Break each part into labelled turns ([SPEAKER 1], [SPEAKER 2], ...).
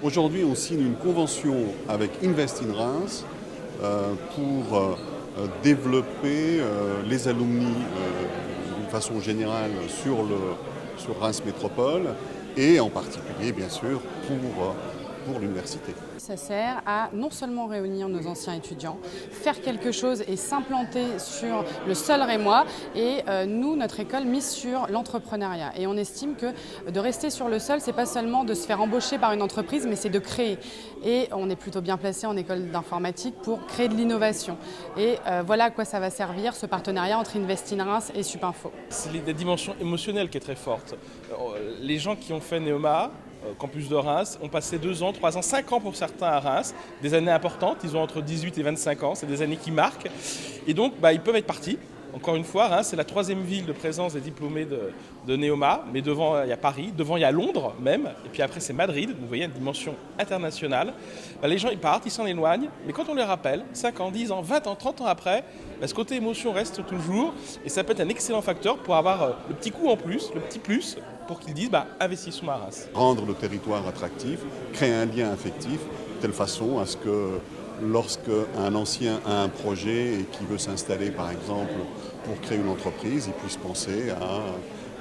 [SPEAKER 1] Aujourd'hui, on signe une convention avec Invest in Reims pour développer les alumni d'une façon générale sur Reims Métropole et en particulier, bien sûr, pour l'université.
[SPEAKER 2] Ça sert à non seulement réunir nos anciens étudiants, faire quelque chose et s'implanter sur le sol rémois. Et nous, notre école mise sur l'entrepreneuriat. Et on estime que de rester sur le sol, c'est pas seulement de se faire embaucher par une entreprise, mais c'est de créer. Et on est plutôt bien placé en école d'informatique pour créer de l'innovation. Et voilà à quoi ça va servir, ce partenariat entre Invest in Reims et Supinfo.
[SPEAKER 3] C'est la dimension émotionnelle qui est très forte. Les gens qui ont fait Neoma, campus de Reims, ont passé 2 ans, 3 ans, 5 ans pour certains à Reims, des années importantes, ils ont entre 18 et 25 ans, c'est des années qui marquent, et donc ils peuvent être partis. Encore une fois, Reims, c'est la 3e ville de présence des diplômés de Neoma, mais devant il y a Paris, devant il y a Londres même, et puis après c'est Madrid, vous voyez, une dimension internationale. Les gens ils partent, ils s'en éloignent, mais quand on les rappelle, 5 ans, 10 ans, 20 ans, 30 ans après, ce côté émotion reste toujours, et ça peut être un excellent facteur pour avoir le petit coup en plus, le petit plus, pour qu'ils disent investissons à Reims.
[SPEAKER 1] Rendre le territoire attractif, créer un lien affectif, de telle façon à ce que lorsque un ancien a un projet et qui veut s'installer par exemple pour créer une entreprise, il puisse penser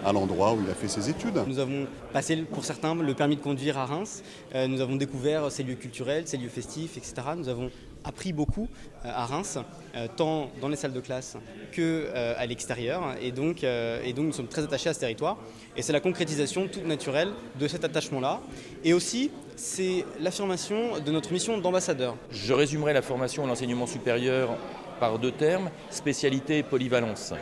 [SPEAKER 1] à l'endroit où il a fait ses études.
[SPEAKER 4] Nous avons passé pour certains le permis de conduire à Reims, nous avons découvert ces lieux culturels, ces lieux festifs, etc. Nous avons appris beaucoup à Reims, tant dans les salles de classe qu'à l'extérieur. Et donc nous sommes très attachés à ce territoire. Et c'est la concrétisation toute naturelle de cet attachement-là. Et aussi, c'est l'affirmation de notre mission d'ambassadeur.
[SPEAKER 5] Je résumerai la formation à l'enseignement supérieur par 2 termes, spécialité et polyvalence.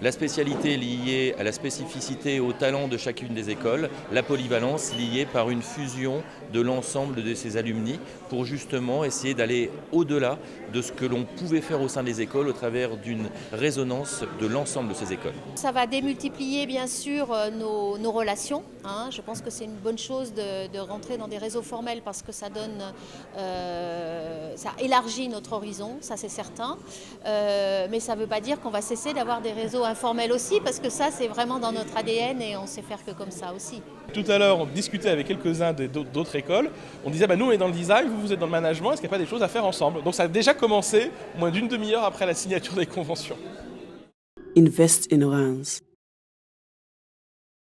[SPEAKER 5] La spécialité liée à la spécificité et au talent de chacune des écoles, la polyvalence liée par une fusion de l'ensemble de ces alumni pour justement essayer d'aller au-delà de ce que l'on pouvait faire au sein des écoles au travers d'une résonance de l'ensemble de ces écoles.
[SPEAKER 6] Ça va démultiplier bien sûr nos relations. Je pense que c'est une bonne chose de rentrer dans des réseaux formels parce que ça donne, ça élargit notre horizon, ça c'est certain. Mais ça ne veut pas dire qu'on va cesser d'avoir des réseaux informels aussi, parce que ça c'est vraiment dans notre ADN et on sait faire que comme ça aussi.
[SPEAKER 3] Tout à l'heure, on discutait avec quelques-uns d'autres écoles, on disait nous on est dans le design, vous êtes dans le management, est-ce qu'il n'y a pas des choses à faire ensemble? Donc ça a déjà commencé moins d'une demi-heure après la signature des conventions.
[SPEAKER 7] Invest in Reims.